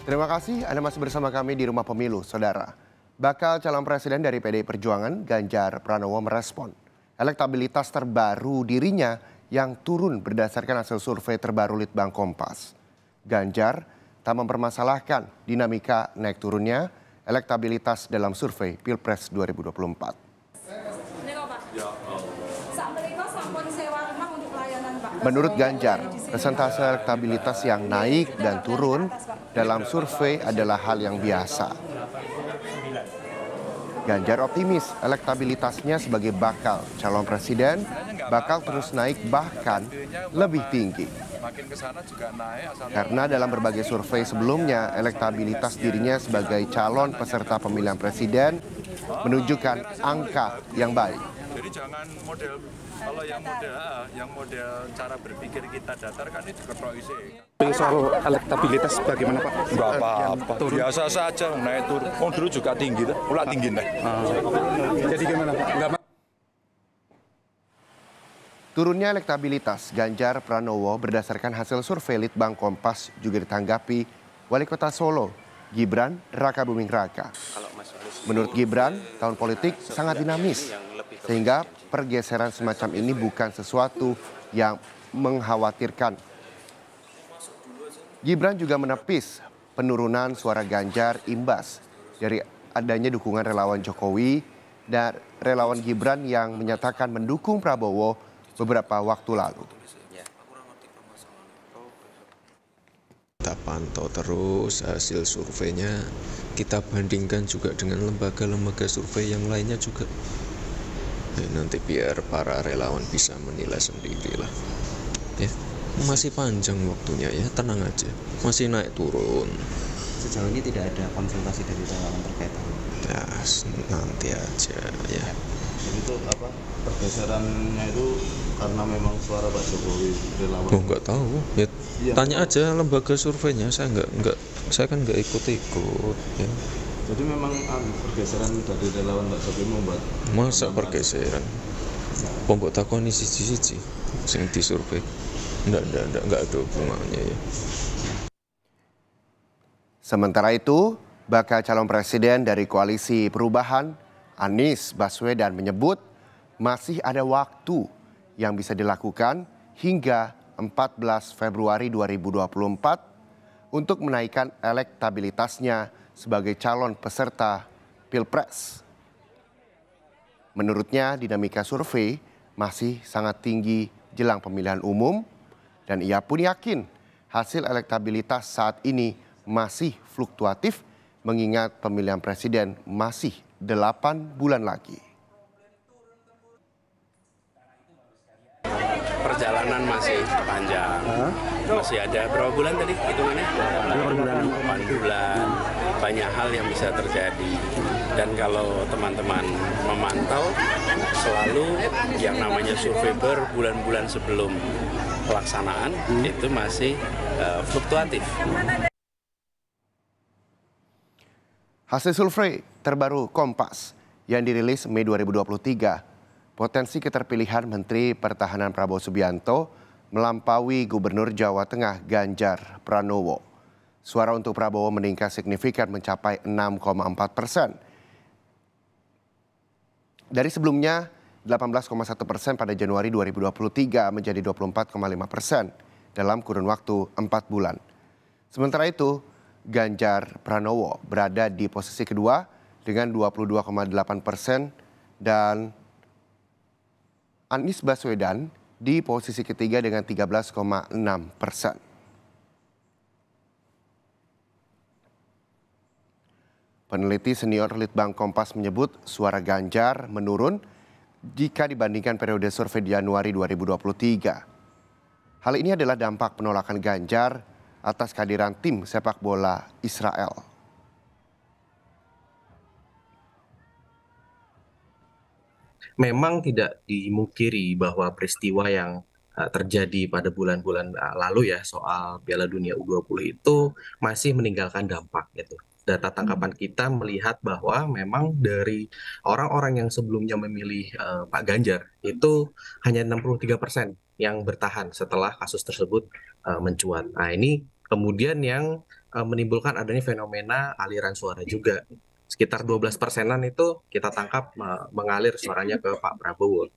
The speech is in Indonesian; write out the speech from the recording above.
Terima kasih Anda masih bersama kami di Rumah Pemilu, Saudara. Bakal calon presiden dari PDI Perjuangan, Ganjar Pranowo merespon elektabilitas terbaru dirinya yang turun berdasarkan hasil survei terbaru Litbang Kompas. Ganjar tak mempermasalahkan dinamika naik turunnya elektabilitas dalam survei Pilpres 2024. Menurut Ganjar, persentase elektabilitas yang naik dan turun dalam survei adalah hal yang biasa. Ganjar optimis elektabilitasnya sebagai bakal calon presiden bakal terus naik bahkan lebih tinggi. Karena dalam berbagai survei sebelumnya, elektabilitas dirinya sebagai calon peserta pemilihan presiden menunjukkan angka yang baik. Jadi jangan kalau yang model cara berpikir kita datar kan ini diketok isi. Soal elektabilitas bagaimana Pak? Enggak apa-apa, biasa saja naik turun. Dulu juga tinggi, pula tinggi nih. Jadi gimana Pak? Turunnya elektabilitas Ganjar Pranowo berdasarkan hasil survei Litbang Kompas juga ditanggapi Wali Kota Solo, Gibran Rakabuming Raka. Menurut Gibran, tahun politik sangat dinamis, sehingga pergeseran semacam ini bukan sesuatu yang mengkhawatirkan. Gibran juga menepis penurunan suara Ganjar imbas dari adanya dukungan relawan Jokowi dan relawan Gibran yang menyatakan mendukung Prabowo beberapa waktu lalu. Kita pantau terus hasil surveinya, kita bandingkan juga dengan lembaga-lembaga survei yang lainnya juga. Nanti biar para relawan bisa menilai sendirilah. Ya, masih panjang waktunya ya, tenang aja. Masih naik turun. Sejauh ini tidak ada konsultasi dari relawan terkait hal ini. Ya, nanti aja ya. Jadi itu apa pergeserannya itu karena memang suara Pak Jokowi relawan? Oh, nggak tahu. Ya, iya, tanya aja lembaga surveinya. Saya kan nggak ikut-ikut. Ya. Jadi memang pergeseran dari relawan Pak Jokowi membuat. Masa pergeseran? Pembok takoni siji-siji sing disurvei. Enggak ada hubungannya ya. Sementara itu, bakal calon presiden dari Koalisi Perubahan, Anies Baswedan menyebut masih ada waktu yang bisa dilakukan hingga 14 Februari 2024 untuk menaikkan elektabilitasnya sebagai calon peserta Pilpres. Menurutnya, dinamika survei masih sangat tinggi jelang pemilihan umum dan ia pun yakin hasil elektabilitas saat ini masih fluktuatif mengingat pemilihan presiden masih 8 bulan lagi. Perjalanan masih panjang, masih ada berapa bulan tadi hitungannya? 8 bulan, banyak hal yang bisa terjadi. Dan kalau teman-teman memantau, selalu yang namanya survei berbulan-bulan sebelum pelaksanaan itu masih fluktuatif. Hasil survei terbaru Kompas yang dirilis Mei 2023, potensi keterpilihan Menteri Pertahanan Prabowo Subianto melampaui Gubernur Jawa Tengah Ganjar Pranowo. Suara untuk Prabowo meningkat signifikan mencapai 6,4%. Dari sebelumnya 18,1% pada Januari 2023 menjadi 24,5% dalam kurun waktu 4 bulan. Sementara itu, Ganjar Pranowo berada di posisi kedua dengan 22,8% dan Anies Baswedan di posisi ketiga dengan 13,6%. Peneliti senior Litbang Kompas menyebut suara Ganjar menurun jika dibandingkan periode survei di Januari 2023. Hal ini adalah dampak penolakan Ganjar atas kehadiran tim sepak bola Israel. Memang tidak dimungkiri bahwa peristiwa yang terjadi pada bulan-bulan lalu ya soal Piala Dunia U20 itu masih meninggalkan dampak gitu. Data tangkapan kita melihat bahwa memang dari orang-orang yang sebelumnya memilih Pak Ganjar itu hanya 63% yang bertahan setelah kasus tersebut mencuat. Nah, ini kemudian yang menimbulkan adanya fenomena aliran suara juga. Sekitar 12%-an itu kita tangkap mengalir suaranya ke Pak Prabowo.